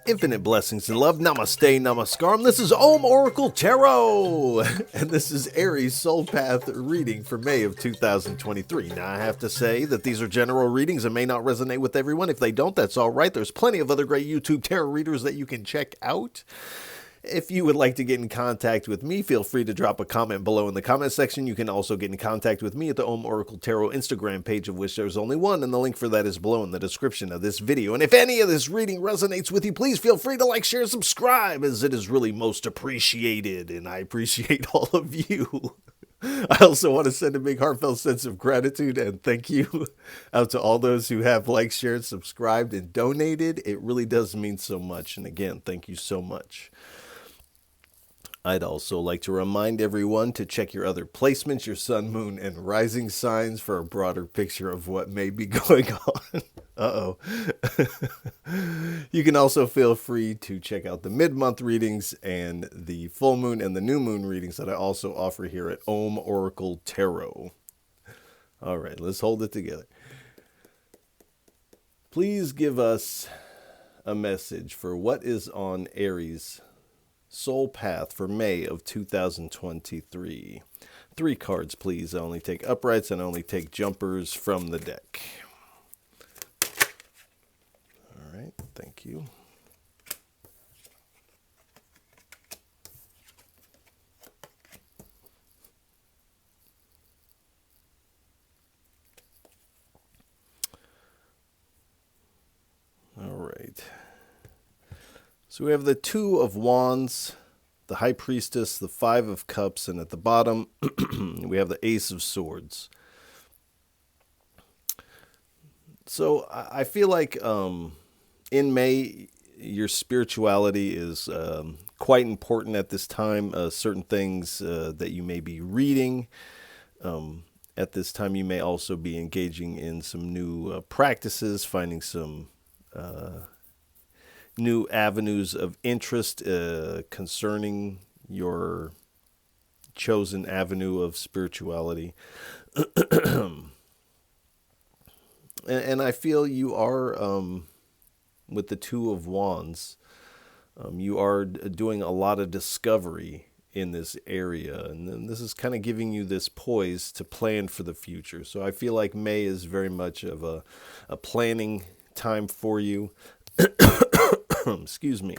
Infinite blessings and love. Namaste, namaskaram. This is Om Oracle Tarot. And this is Aries Soul Path reading for May of 2023. Now, I have to say that these are general readings and may not resonate with everyone. If they don't, that's all right. There's plenty of other great YouTube tarot readers that you can check out. If you would like to get in contact with me, feel free to drop a comment below in the comment section. You can also get in contact with me at the Om Oracle Tarot Instagram page, of which there's only one, and the link for that is below in the description of this video. And if any of this reading resonates with you, please feel free to like, share, subscribe, as it is really most appreciated, and I appreciate all of you. I also want to send a big heartfelt sense of gratitude and thank you out to all those who have liked, shared, subscribed, and donated. It really does mean so much. And again, thank you so much. I'd also like to remind everyone to check your other placements, your sun, moon, and rising signs for a broader picture of what may be going on. Uh-oh. You can also feel free to check out the mid-month readings and the full moon and the new moon readings that I also offer here at Om Oracle Tarot. All right, let's hold it together. Please give us a message for what is on Aries Soul Path for May of 2023. 3 cards, please. I only take uprights and I only take jumpers from the deck. All right, thank you. All right. So we have the 2 of Wands, the High Priestess, the 5 of Cups, and at the bottom we have the Ace of Swords. So I feel like in May, your spirituality is quite important at this time. Certain things that you may be reading. At this time, you may also be engaging in some new practices, finding some new avenues of interest concerning your chosen avenue of spirituality. and I feel you are, with the 2 of Wands, you are doing a lot of discovery in this area. And then this is kind of giving you this poise to plan for the future. So I feel like May is very much of a planning time for you. Excuse me.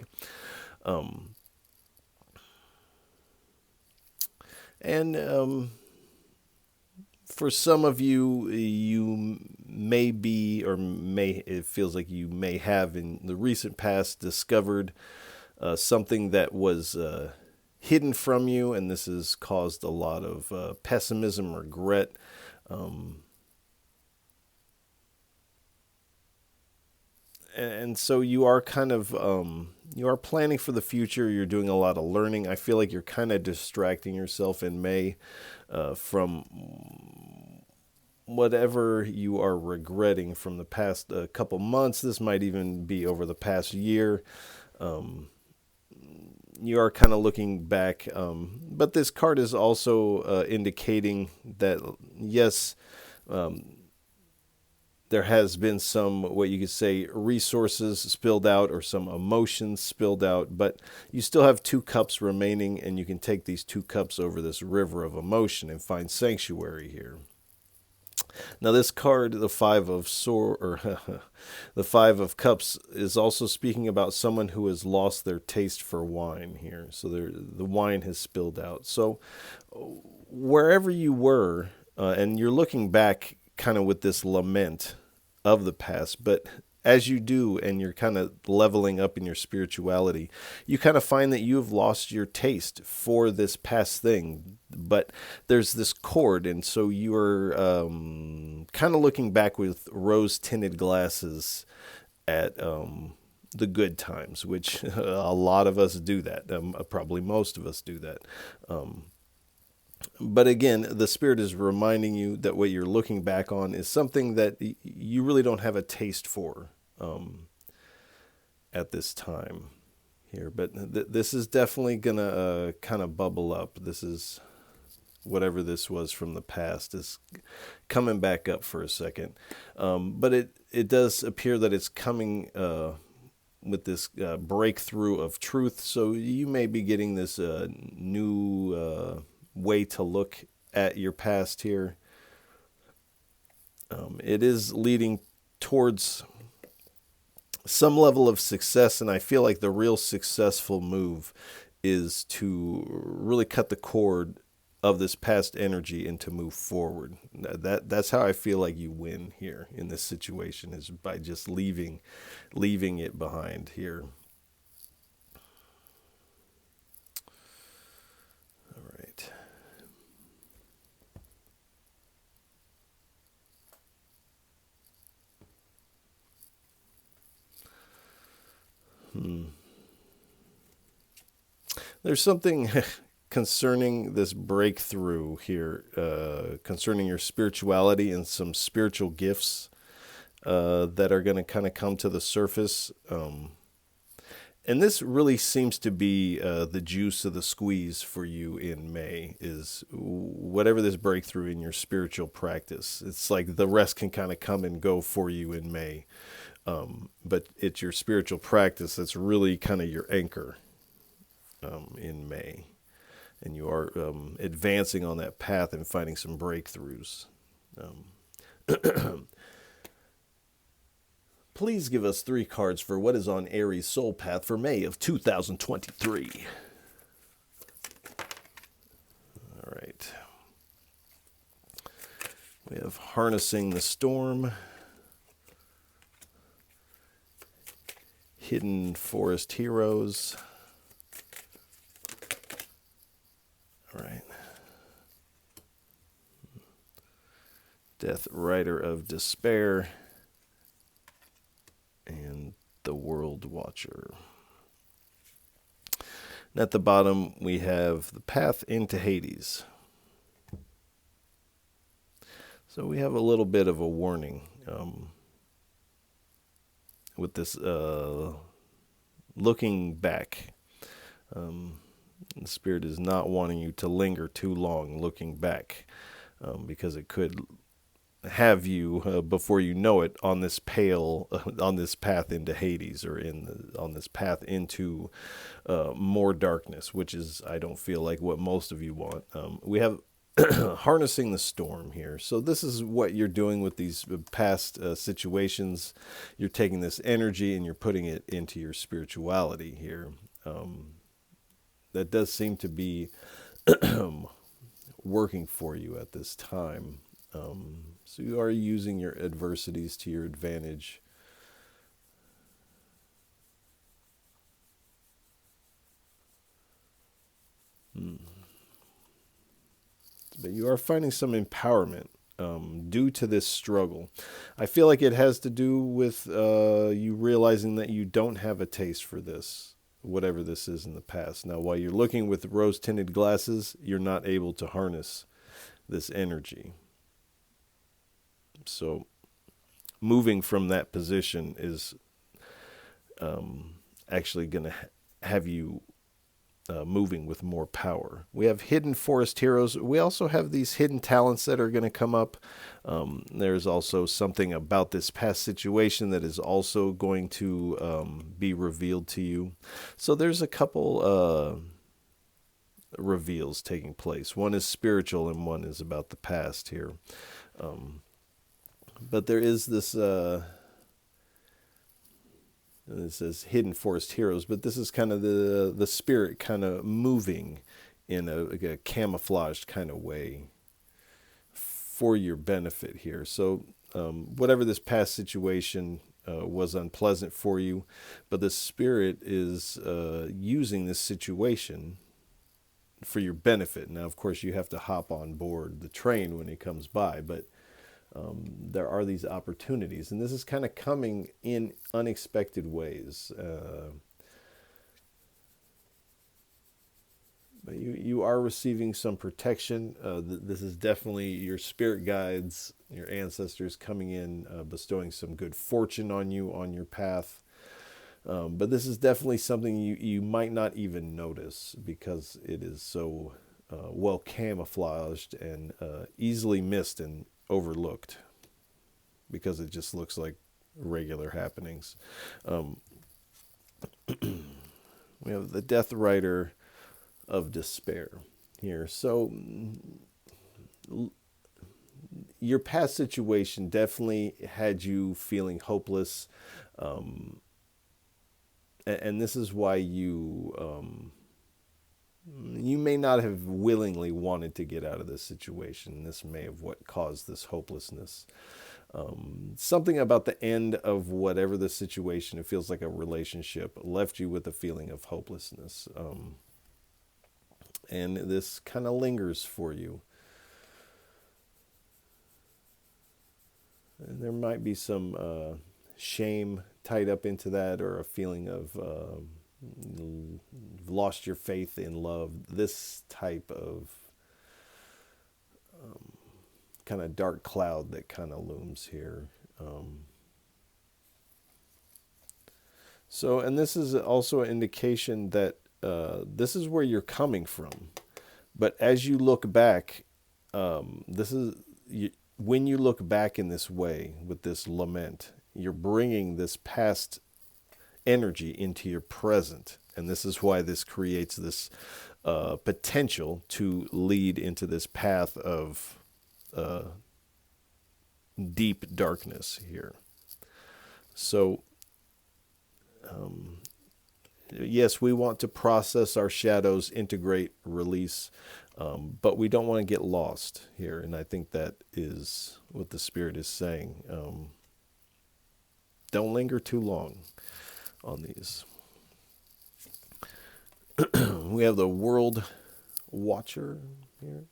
For some of you, you may be, or it feels like you may have in the recent past discovered something that was hidden from you, and this has caused a lot of pessimism, regret. And so you are kind of, you are planning for the future. You're doing a lot of learning. I feel like you're kind of distracting yourself in May from whatever you are regretting from the past couple months. This might even be over the past year. You are kind of looking back. But this card is also indicating that, yes, there has been some, what you could say, resources spilled out or some emotions spilled out, but you still have 2 cups remaining, and you can take these 2 cups over this river of emotion and find sanctuary here. Now, this card, the 5 of the 5 of Cups, is also speaking about someone who has lost their taste for wine here. So the wine has spilled out. So wherever you were, and you're looking back kind of with this lament of the past, but as you do and you're kind of leveling up in your spirituality, you kind of find that you have lost your taste for this past thing, but there's this cord, and so you're kind of looking back with rose-tinted glasses at the good times, which a lot of us do that. Probably most of us do that. But again, the Spirit is reminding you that what you're looking back on is something that you really don't have a taste for at this time here. But this is definitely going to kind of bubble up. This is whatever this was from the past is coming back up for a second. But it does appear that it's coming with this breakthrough of truth. So you may be getting this new way to look at your past here. It is leading towards some level of success, and I feel like the real successful move is to really cut the cord of this past energy and to move forward. That's how I feel like you win here in this situation, is by just leaving it behind here. All right. There's something concerning this breakthrough here, concerning your spirituality and some spiritual gifts that are going to kind of come to the surface. And this really seems to be the juice of the squeeze for you in May, is whatever this breakthrough in your spiritual practice. It's like the rest can kind of come and go for you in May. But it's your spiritual practice that's really kind of your anchor in May. And you are advancing on that path and finding some breakthroughs. Please give us 3 cards for what is on Aries Soul Path for May of 2023. All right. We have Harnessing the Storm, Hidden Forest Heroes. All right. Death Rider of Despair, and the World Watcher. And at the bottom, we have the Path into Hades. So we have a little bit of a warning with this looking back. The Spirit is not wanting you to linger too long looking back, because it could have you before you know it on this on this path into Hades, or on this path into more darkness, which is, I don't feel like, what most of you want. We have Harnessing the Storm here. So this is what you're doing with these past situations. You're taking this energy and you're putting it into your spirituality here. That does seem to be working for you at this time. So you are using your adversities to your advantage. But you are finding some empowerment due to this struggle. I feel like it has to do with you realizing that you don't have a taste for this, whatever this is in the past. Now, while you're looking with rose-tinted glasses, you're not able to harness this energy. So moving from that position is actually going to have you moving with more power. We have Hidden Forest Heroes. We also have these hidden talents that are going to come up. There's also something about this past situation that is also going to be revealed to you. So there's a couple reveals taking place. One is spiritual and one is about the past here. But there is this, it says Hidden Forest Heroes, but this is kind of the spirit kind of moving in a camouflaged kind of way for your benefit here. So whatever this past situation was unpleasant for you, but the spirit is using this situation for your benefit. Now, of course, you have to hop on board the train when it comes by, but there are these opportunities, and this is kind of coming in unexpected ways. But you are receiving some protection. This is definitely your spirit guides, your ancestors coming in, bestowing some good fortune on you on your path. But this is definitely something you might not even notice, because it is so well camouflaged and easily missed and overlooked, because it just looks like regular happenings. We have the Death Rider of Despair here. So your past situation definitely had you feeling hopeless. And this is why you may not have willingly wanted to get out of this situation. This may have what caused this hopelessness. Something about the end of whatever the situation, it feels like a relationship, left you with a feeling of hopelessness. And this kind of lingers for you. And there might be some shame tied up into that, or a feeling of lost your faith in love. This type of kind of dark cloud that kind of looms here. And this is also an indication that this is where you're coming from. But as you look back, when you look back in this way with this lament, you're bringing this past energy into your present. And this is why this creates this potential to lead into this path of deep darkness here. So, yes, we want to process our shadows, integrate, release, but we don't want to get lost here. And I think that is what the Spirit is saying. Don't linger too long on these. We have the World Watcher here.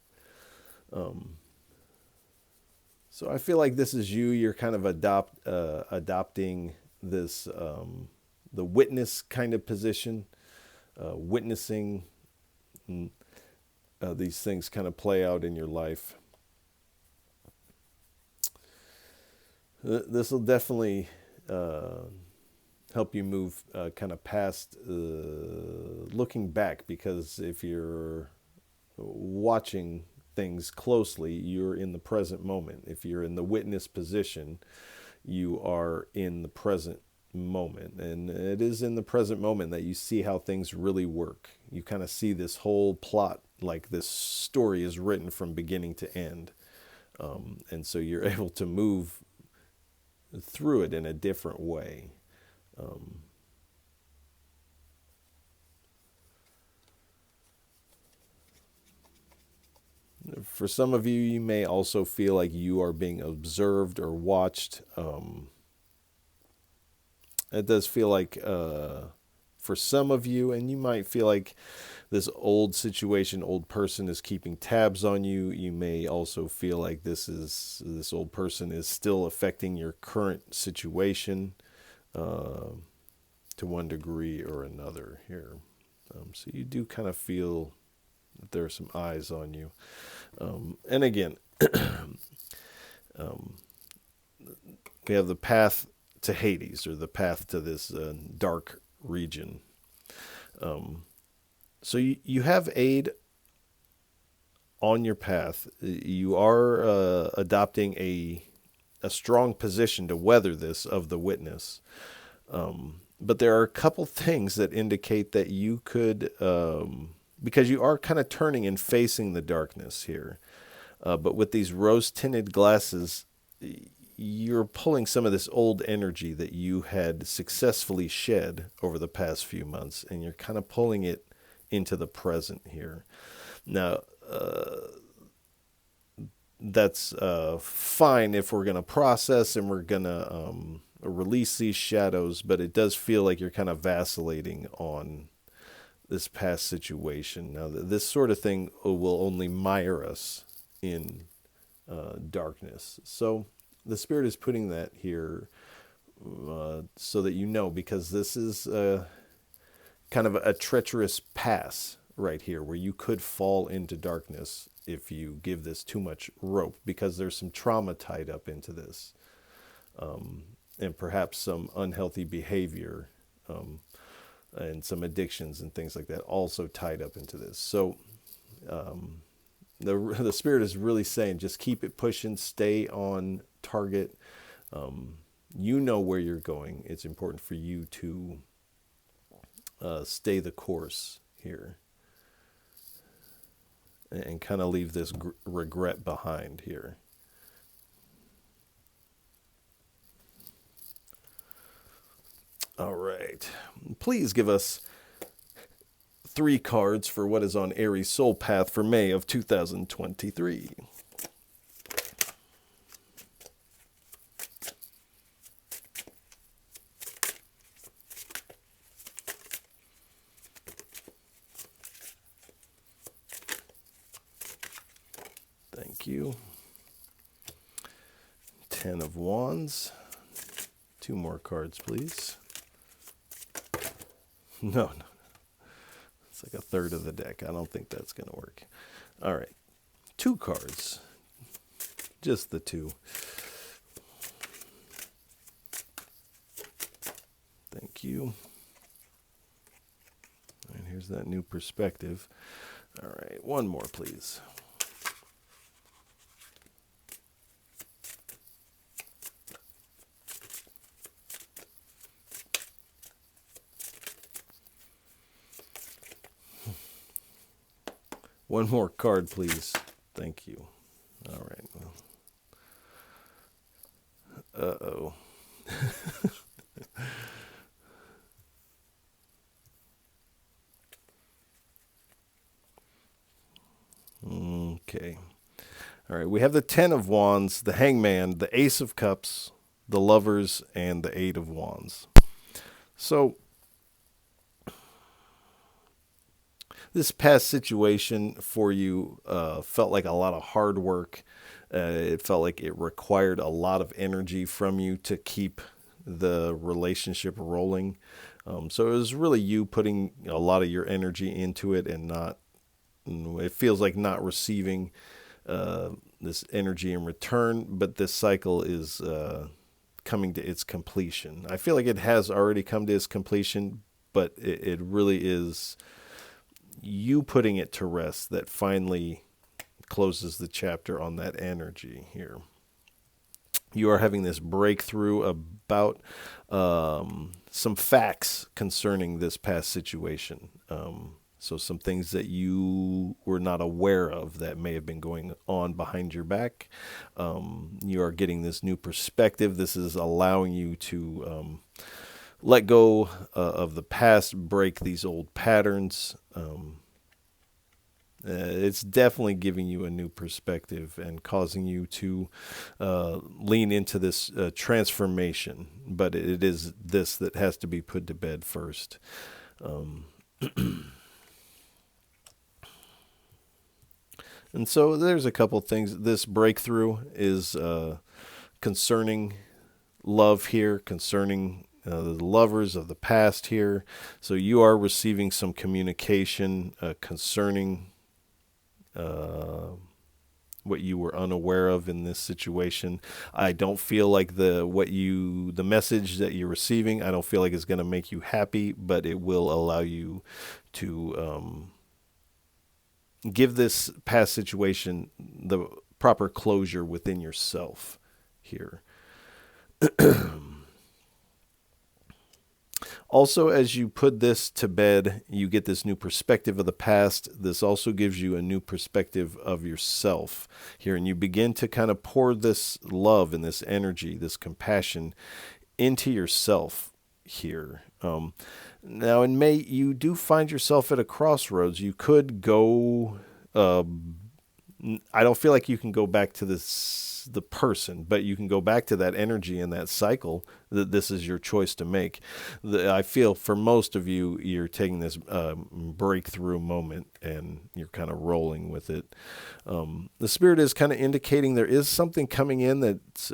So I feel like this is you. You're kind of adopting this, the witness kind of position, witnessing these things kind of play out in your life. This will definitely help you move kind of past looking back, because if you're watching things closely, you're in the present moment. If you're in the witness position, you are in the present moment. And it is in the present moment that you see how things really work. You kind of see this whole plot, like this story is written from beginning to end. And so you're able to move through it in a different way. For some of you, you may also feel like you are being observed or watched. It does feel like for some of you, and you might feel like this old situation, old person is keeping tabs on you. You may also feel like this old person is still affecting your current situation to one degree or another here. So you do kind of feel that there are some eyes on you. And again, we have the path to Hades, or the path to this dark region. So you have aid on your path. You are adopting a strong position to weather this of the witness. But there are a couple things that indicate that you could, because you are kind of turning and facing the darkness here. But with these rose-tinted glasses, you're pulling some of this old energy that you had successfully shed over the past few months, and you're kind of pulling it into the present here. Now, that's fine if we're going to process and we're going to release these shadows, but it does feel like you're kind of vacillating on this past situation. Now, this sort of thing will only mire us in darkness. So the Spirit is putting that here so that you know, because this is kind of a treacherous pass right here, where you could fall into darkness if you give this too much rope, because there's some trauma tied up into this, and perhaps some unhealthy behavior, and some addictions and things like that also tied up into this. So the Spirit is really saying, just keep it pushing, stay on target. You know where you're going. It's important for you to stay the course here and kind of leave this regret behind here. All right. Please give us 3 cards for what is on Aries Soul Path for May of 2023. Thank you. 10 of Wands. 2 more cards, please. No. It's like a third of the deck. I don't think that's going to work. All right. 2 cards. Just the 2. Thank you. And here's that new perspective. All right. 1 more, please. One more card, please. Thank you. All right. Well. Okay. All right. We have the 10 of Wands, the Hangman, the Ace of Cups, the Lovers, and the 8 of Wands. So this past situation for you felt like a lot of hard work. It felt like it required a lot of energy from you to keep the relationship rolling. So it was really you putting a lot of your energy into it and it feels like not receiving this energy in return, but this cycle is coming to its completion. I feel like it has already come to its completion, but it really is you putting it to rest that finally closes the chapter on that energy here. You are having this breakthrough about some facts concerning this past situation. So some things that you were not aware of that may have been going on behind your back. You are getting this new perspective. This is allowing you to let go of the past, break these old patterns. It's definitely giving you a new perspective and causing you to lean into this transformation. But it is this that has to be put to bed first. And so there's a couple things. This breakthrough is concerning love here, concerning the lovers of the past here. So you are receiving some communication concerning what you were unaware of in this situation. I don't feel like the message that you're receiving, I don't feel like it's going to make you happy, but it will allow you to give this past situation the proper closure within yourself here. Also, as you put this to bed, you get this new perspective of the past. This also gives you a new perspective of yourself here. And you begin to kind of pour this love and this energy, this compassion into yourself here. Now, in May, you do find yourself at a crossroads. You could go... I don't feel like you can go back to the person, but you can go back to that energy and that cycle. That this is your choice to make. I feel for most of you, you're taking this breakthrough moment and you're kind of rolling with it. The Spirit is kind of indicating there is something coming in that's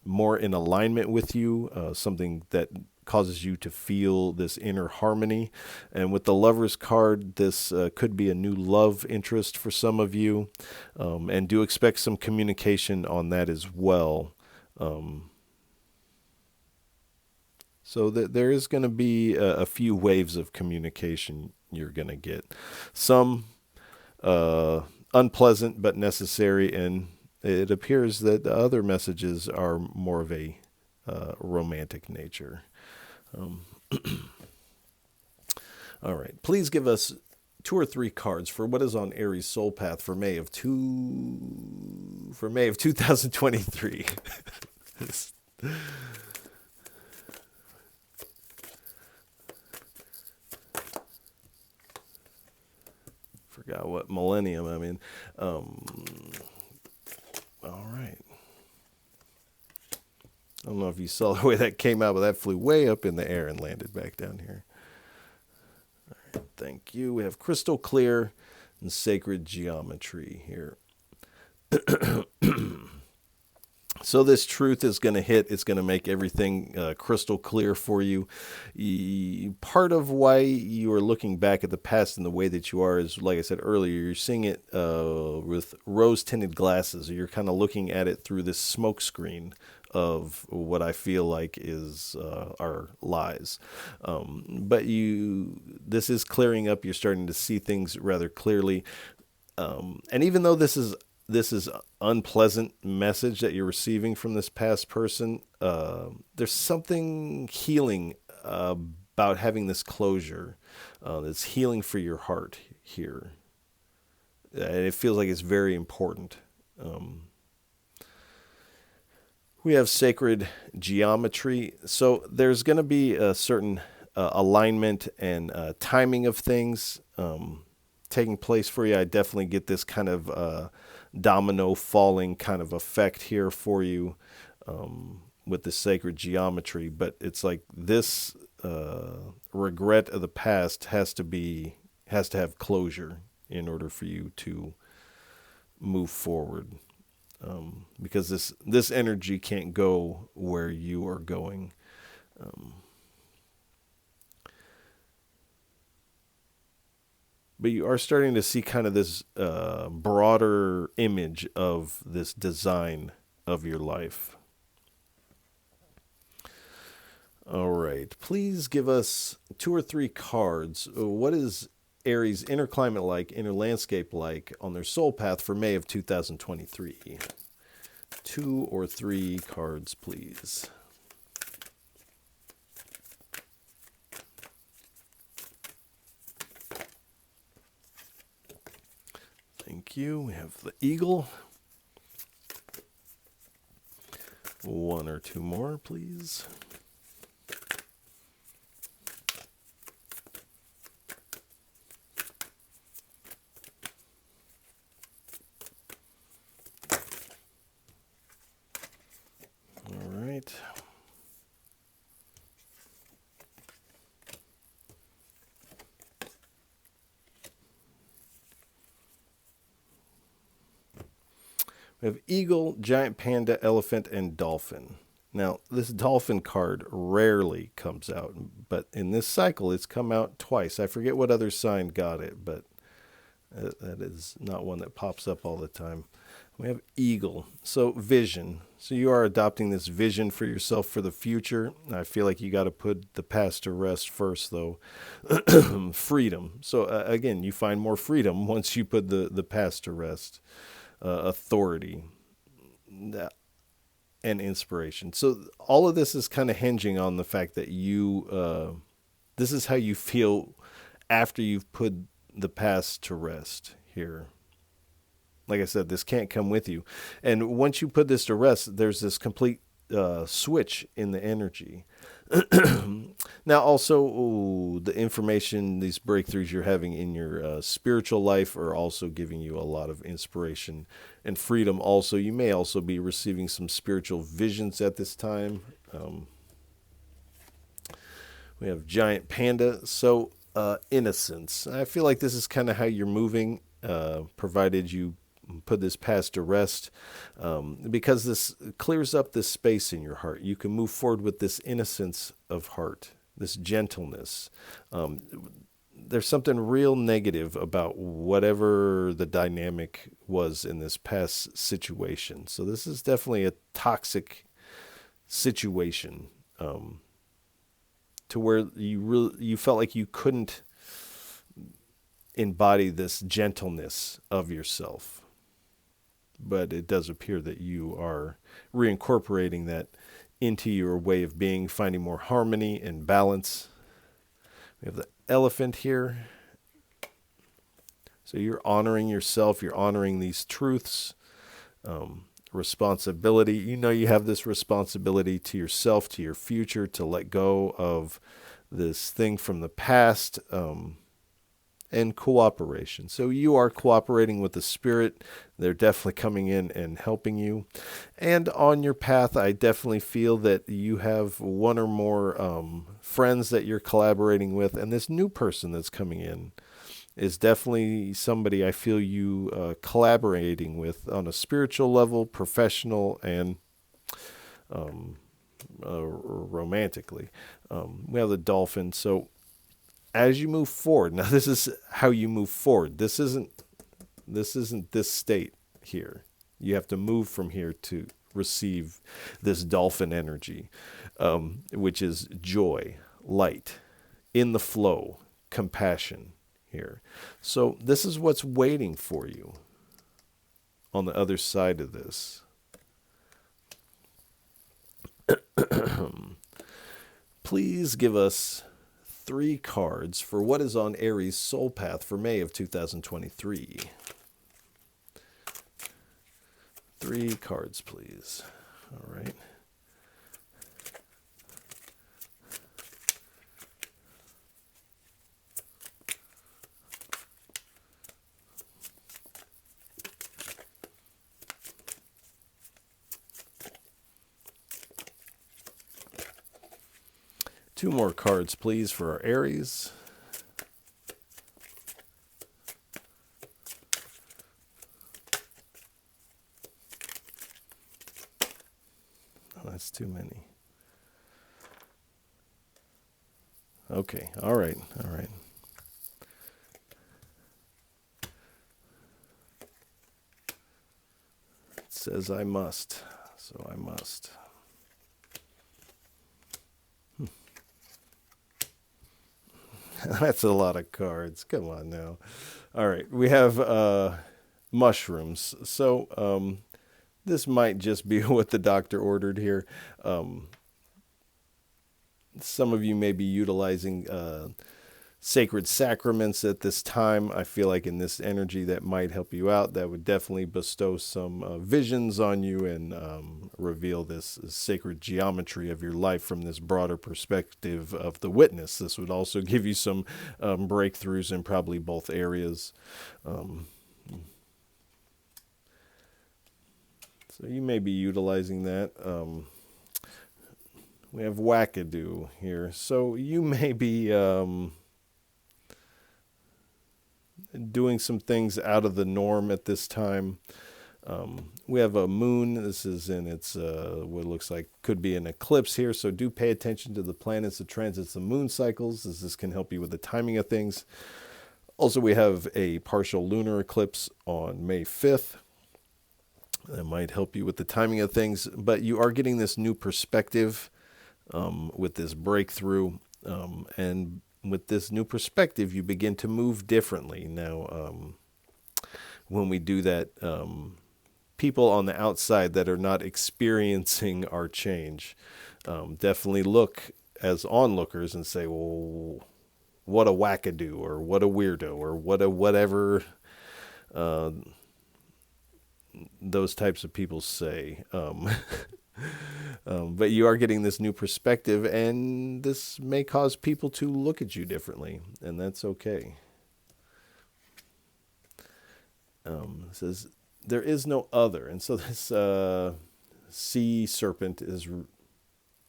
more in alignment with you, something that causes you to feel this inner harmony. And with the Lover's card, this could be a new love interest for some of you, and do expect some communication on that as well. So there is going to be a few waves of communication you're going to get. Some unpleasant but necessary, and it appears that the other messages are more of a romantic nature. All right. Please give us 2 or 3 cards for what is on Aries Soul Path for May of 2023. Forgot what millennium I'm in. All right. I don't know if you saw the way that came out, but that flew way up in the air and landed back down here. All right, thank you. We have crystal clear and sacred geometry here. So this truth is going to hit. It's going to make everything crystal clear for you. Part of why you are looking back at the past in the way that you are is, like I said earlier, you're seeing it with rose-tinted glasses. You're kind of looking at it through this smoke screen of what I feel like is our lies. But this is clearing up. You're starting to see things rather clearly. And even though this is unpleasant message that you're receiving from this past person, there's something healing about having this closure. It's healing for your heart here. And it feels like it's very important. We have sacred geometry. So there's going to be a certain alignment and timing of things taking place for you. I definitely get this kind of domino falling kind of effect here for you with the sacred geometry. But it's like this regret of the past has to have closure in order for you to move forward. Because this energy can't go where you are going. But you are starting to see kind of this broader image of this design of your life. All right. Please give us 2 or 3 cards. What is Aries inner climate like, inner landscape like on their soul path for May of 2023? 2 or 3 cards, please. Thank you. We have the eagle. 1 or 2 more, please. All right. We have eagle, giant panda, elephant, and dolphin. Now, this dolphin card rarely comes out, but in this cycle, it's come out twice. I forget what other sign got it, but that is not one that pops up all the time. We have eagle, so vision. So you are adopting this vision for yourself for the future. I feel like you got to put the past to rest first, though. Freedom. So again, you find more freedom once you put the past to rest. Authority and inspiration. So all of this is kind of hinging on the fact that this is how you feel after you've put the past to rest here. Like I said, this can't come with you. And once you put this to rest, there's this complete switch in the energy. Now, also, the information, these breakthroughs you're having in your spiritual life are also giving you a lot of inspiration and freedom. Also, you may also be receiving some spiritual visions at this time. We have giant panda. So, innocence. I feel like this is kind of how you're moving, provided you put this past to rest, because this clears up this space in your heart. You can move forward with this innocence of heart, this gentleness. There's something real negative about whatever the dynamic was in this past situation. So this is definitely a toxic situation, to where you felt like you couldn't embody this gentleness of yourself. But it does appear that you are reincorporating that into your way of being, finding more harmony and balance. We have the elephant here. So you're honoring yourself. You're honoring these truths. Responsibility. You know you have this responsibility to yourself, to your future, to let go of this thing from the past, and cooperation. So you are cooperating with the spirit. They're definitely coming in and helping you. And on your path, I definitely feel that you have one or more friends that you're collaborating with, and this new person that's coming in is definitely somebody I feel you collaborating with on a spiritual level, professional, and romantically. We have the dolphin. So as you move forward, now this is how you move forward. This isn't this state here. You have to move from here to receive this dolphin energy, which is joy, light, in the flow, compassion here. So this is what's waiting for you on the other side of this. Please give us 3 cards for what is on Aries Soul Path for May of 2023. 3 cards, please. All right. Two more cards, please, for our Aries. Oh, that's too many. Okay, all right, all right. It says I must, so I must. That's a lot of cards. Come on now. All right. We have mushrooms. So this might just be what the doctor ordered here. Some of you may be utilizing sacred sacraments at this time. I feel like in this energy that might help you out. That would definitely bestow some visions on you and reveal this sacred geometry of your life from this broader perspective of the witness. This would also give you some breakthroughs in probably both areas. So you may be utilizing that. We have wackadoo here. So you may be doing some things out of the norm at this time. We have a moon. This is in its what looks like could be an eclipse here. So do pay attention to the planets, the transits, the moon cycles, as this can help you with the timing of things. Also, we have a partial lunar eclipse on May 5th. That might help you with the timing of things. But you are getting this new perspective with this breakthrough. And with this new perspective, you begin to move differently. Now, when we do that, people on the outside that are not experiencing our change definitely look as onlookers and say, well, what a wackadoo, or what a weirdo, or what a whatever those types of people say. But you are getting this new perspective, and this may cause people to look at you differently, and that's okay. It says, there is no other. And so this sea serpent is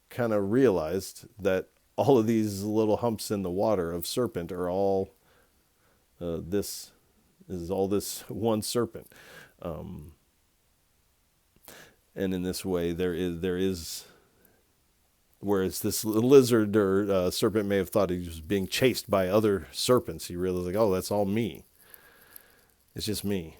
kind of realized that all of these little humps in the water of serpent are all this one serpent. And in this way, there is, whereas this lizard or serpent may have thought he was being chased by other serpents, he realized, like, oh, that's all me. It's just me.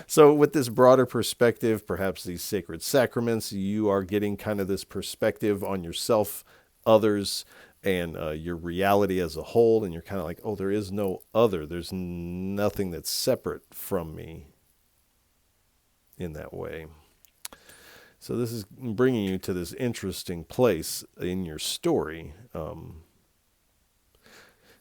So with this broader perspective, perhaps these sacred sacraments, you are getting kind of this perspective on yourself, others, and your reality as a whole. And you're kind of like, oh, there is no other. There's nothing that's separate from me in that way. So this is bringing you to this interesting place in your story.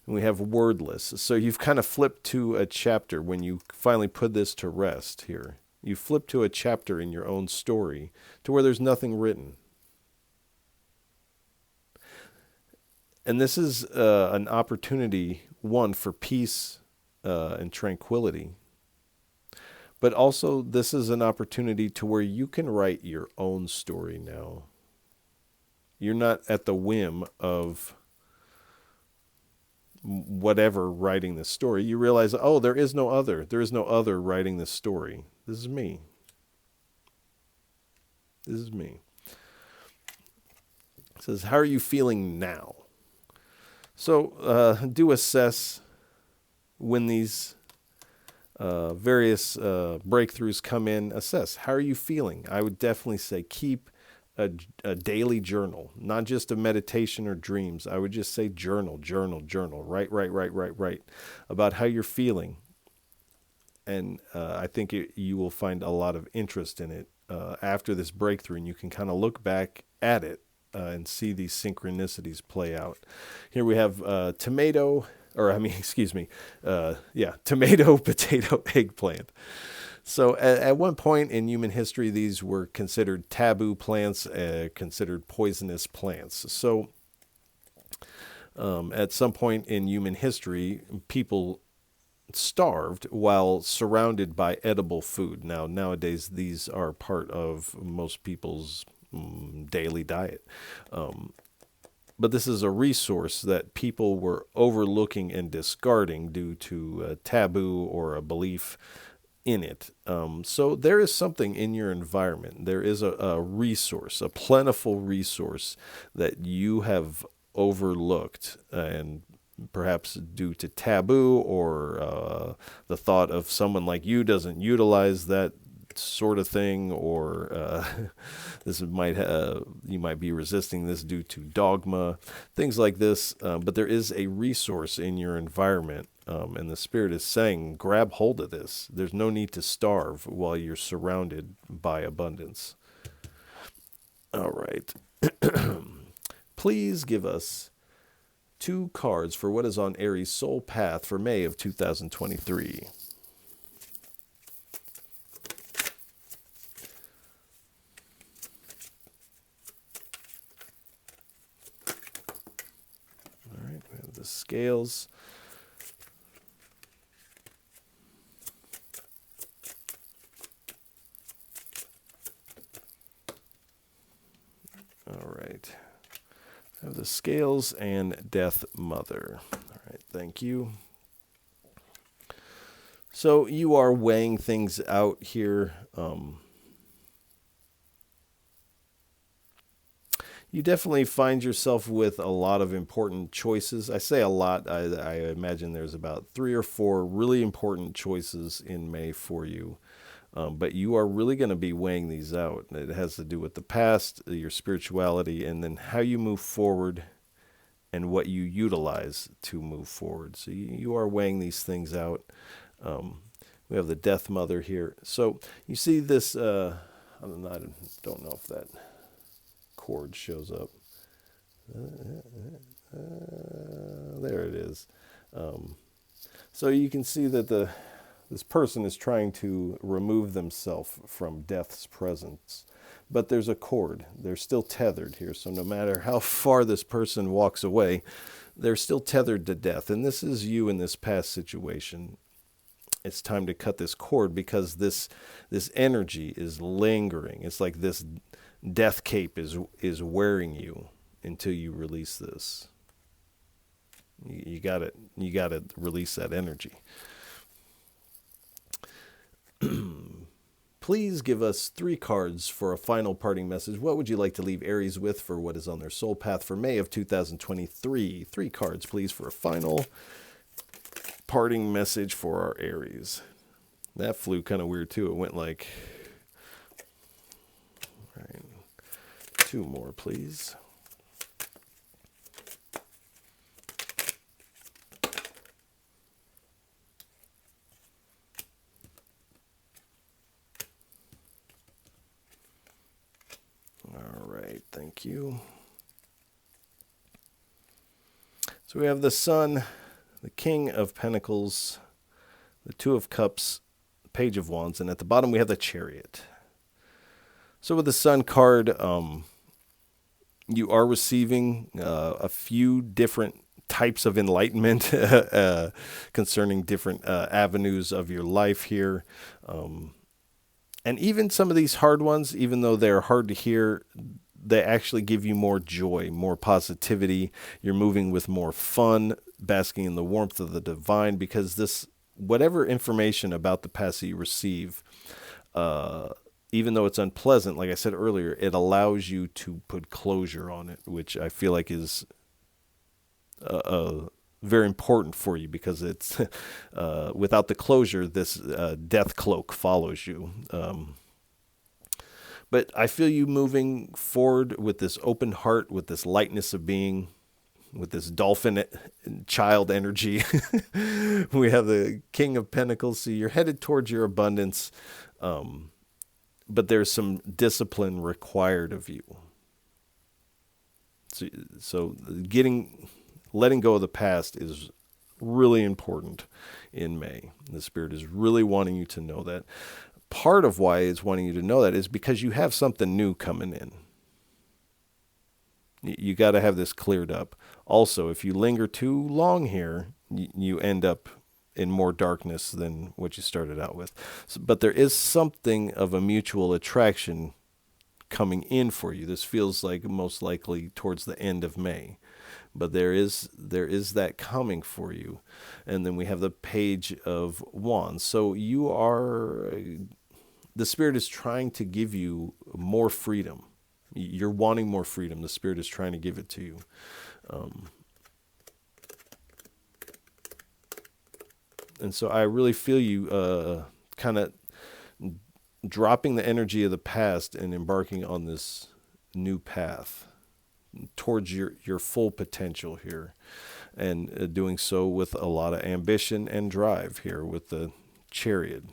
And we have wordless. So you've kind of flipped to a chapter when you finally put this to rest here. You flip to a chapter in your own story to where there's nothing written. And this is an opportunity, one, for peace and tranquility. But also, this is an opportunity to where you can write your own story now. You're not at the whim of whatever writing this story. You realize, oh, there is no other. There is no other writing this story. This is me. This is me. It says, how are you feeling now? So do assess when these various breakthroughs come in. Assess, how are you feeling? I would definitely say keep a daily journal, not just a meditation or dreams. I would just say journal. Write about how you're feeling. And I think you will find a lot of interest in it after this breakthrough, and you can kind of look back at it and see these synchronicities play out. Here we have tomato, potato, eggplant. So at one point in human history, these were considered taboo plants, considered poisonous plants. So at some point in human history, people starved while surrounded by edible food. Now, nowadays, these are part of most people's daily diet. But this is a resource that people were overlooking and discarding due to a taboo or a belief in it. So there is something in your environment. There is a resource, a plentiful resource that you have overlooked, and perhaps due to taboo or the thought of someone like you doesn't utilize that sort of thing, or you might be resisting this due to dogma, things like this. But there is a resource in your environment, and the Spirit is saying, grab hold of this. There's no need to starve while you're surrounded by abundance. All right. Please give us 2 cards for what is on Aries' soul path for May of 2023. All right, we have the scales. All right. I have the scales and Death Mother. All right, thank you. So you are weighing things out here. You definitely find yourself with a lot of important choices. I say a lot. I imagine there's about 3 or 4 really important choices in May for you. But you are really going to be weighing these out. It has to do with the past, your spirituality, and then how you move forward and what you utilize to move forward. So you are weighing these things out. We have the Death Mother here. So you see this, I don't know if that cord shows up. There it is. So you can see that this person is trying to remove themselves from death's presence. But there's a cord. They're still tethered here. So no matter how far this person walks away, they're still tethered to death. And this is you in this past situation. It's time to cut this cord because this energy is lingering. It's like this death cape is wearing you until you release this. You got to release that energy. Please give us 3 cards for a final parting message. What would you like to leave Aries with for what is on their soul path for May of 2023? 3 cards, please, for a final parting message for our Aries. That flew kind of weird, too. It went like... All right. 2 more, please. All right, thank you. So we have the Sun, the King of Pentacles, the Two of Cups, Page of Wands, and at the bottom we have the Chariot. So with the Sun card, you are receiving a few different types of enlightenment concerning different avenues of your life here. And even some of these hard ones, even though they're hard to hear, they actually give you more joy, more positivity. You're moving with more fun, basking in the warmth of the divine, because this, whatever information about the past that you receive, even though it's unpleasant, like I said earlier, it allows you to put closure on it, which I feel like is very important for you, because it's without the closure, this death cloak follows you. But I feel you moving forward with this open heart, with this lightness of being, with this dolphin child energy. We have the King of Pentacles, so you're headed towards your abundance, but there's some discipline required of you. So letting go of the past is really important in May. The Spirit is really wanting you to know that. Part of why it's wanting you to know that is because you have something new coming in. You got to have this cleared up. Also, if you linger too long here, you end up in more darkness than what you started out with. But there is something of a mutual attraction coming in for you. This feels like most likely towards the end of May. But there is that coming for you. And then we have the Page of Wands. So the Spirit is trying to give you more freedom. You're wanting more freedom. The Spirit is trying to give it to you. And so I really feel you kind of dropping the energy of the past and embarking on this new path towards your full potential here, and doing so with a lot of ambition and drive here with the Chariot.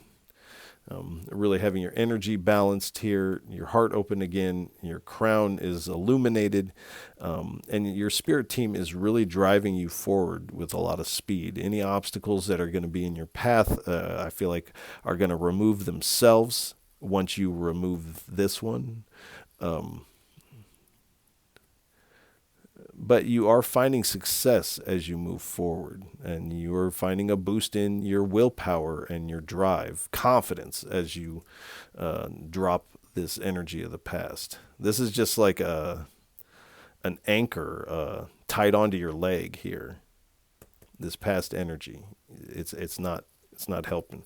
Really having your energy balanced here, your heart open again, your crown is illuminated, and your spirit team is really driving you forward with a lot of speed. Any obstacles that are going to be in your path, I feel like are going to remove themselves once you remove this one. But you are finding success as you move forward, and you are finding a boost in your willpower and your drive, confidence as you drop this energy of the past. This is just like an anchor tied onto your leg here. This past energy, it's not helping.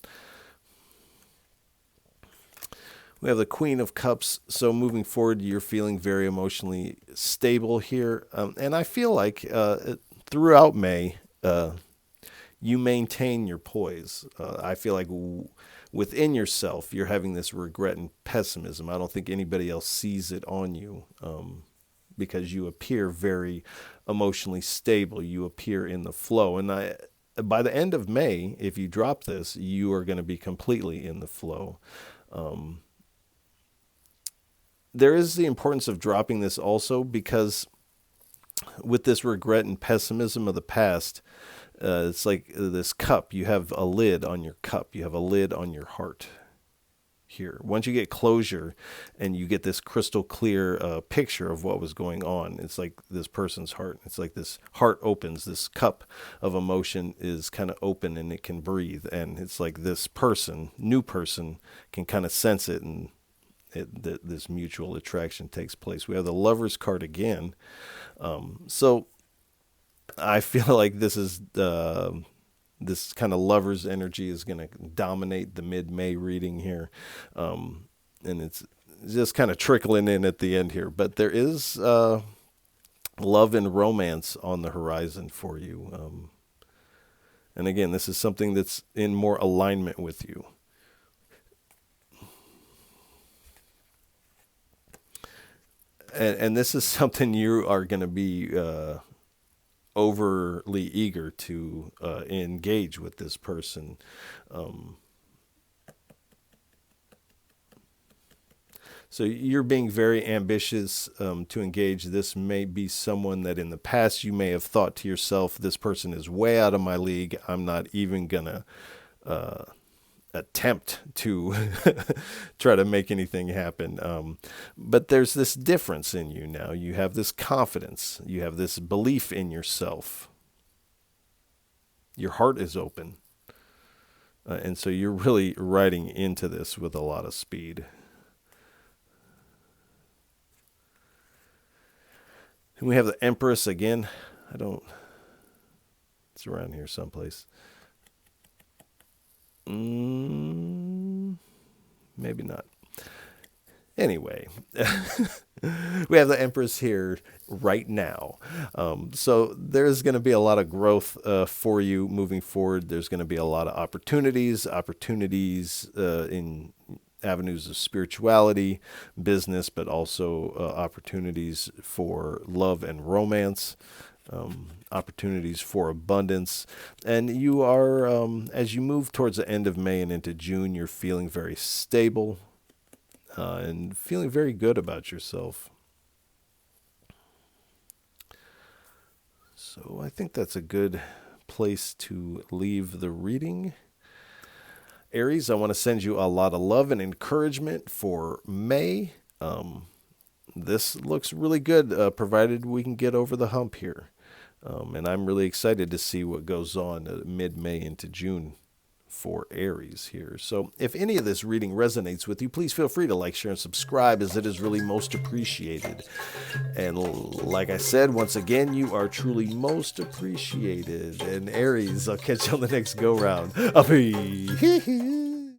We have the Queen of Cups. So moving forward, you're feeling very emotionally stable here. And I feel like throughout May, you maintain your poise. I feel like within yourself, you're having this regret and pessimism. I don't think anybody else sees it on you, because you appear very emotionally stable. You appear in the flow. And by the end of May, if you drop this, you are going to be completely in the flow. There is the importance of dropping this also, because with this regret and pessimism of the past, it's like this cup. You have a lid on your cup. You have a lid on your heart here. Once you get closure and you get this crystal clear picture of what was going on, it's like this person's heart. It's like this heart opens. This cup of emotion is kind of open and it can breathe. And it's like this person, new person, can kind of sense it, and this mutual attraction takes place. We have the Lover's card again. So I feel like this is this kind of lover's energy is going to dominate the mid-May reading here. And it's just kind of trickling in at the end here. But there is love and romance on the horizon for you. And again, this is something that's in more alignment with you. And this is something you are going to be overly eager to engage with this person. So you're being very ambitious to engage. This may be someone that in the past you may have thought to yourself, this person is way out of my league. I'm not even going to attempt to try to make anything happen. But there's this difference in you now. You have this confidence. You have this belief in yourself. Your heart is open. And so you're really riding into this with a lot of speed. And we have the Empress again. It's around here someplace. Maybe not. Anyway, we have the Empress here right now. So there's going to be a lot of growth for you moving forward. There's going to be a lot of opportunities in avenues of spirituality, business, but also opportunities for love and romance. Opportunities for abundance. And you are, as you move towards the end of May and into June, you're feeling very stable and feeling very good about yourself. So I think that's a good place to leave the reading. Aries, I want to send you a lot of love and encouragement for May. This looks really good, provided we can get over the hump here. And I'm really excited to see what goes on mid-May into June for Aries here. So if any of this reading resonates with you, please feel free to like, share, and subscribe, as it is really most appreciated. And like I said, once again, you are truly most appreciated. And Aries, I'll catch you on the next go-round.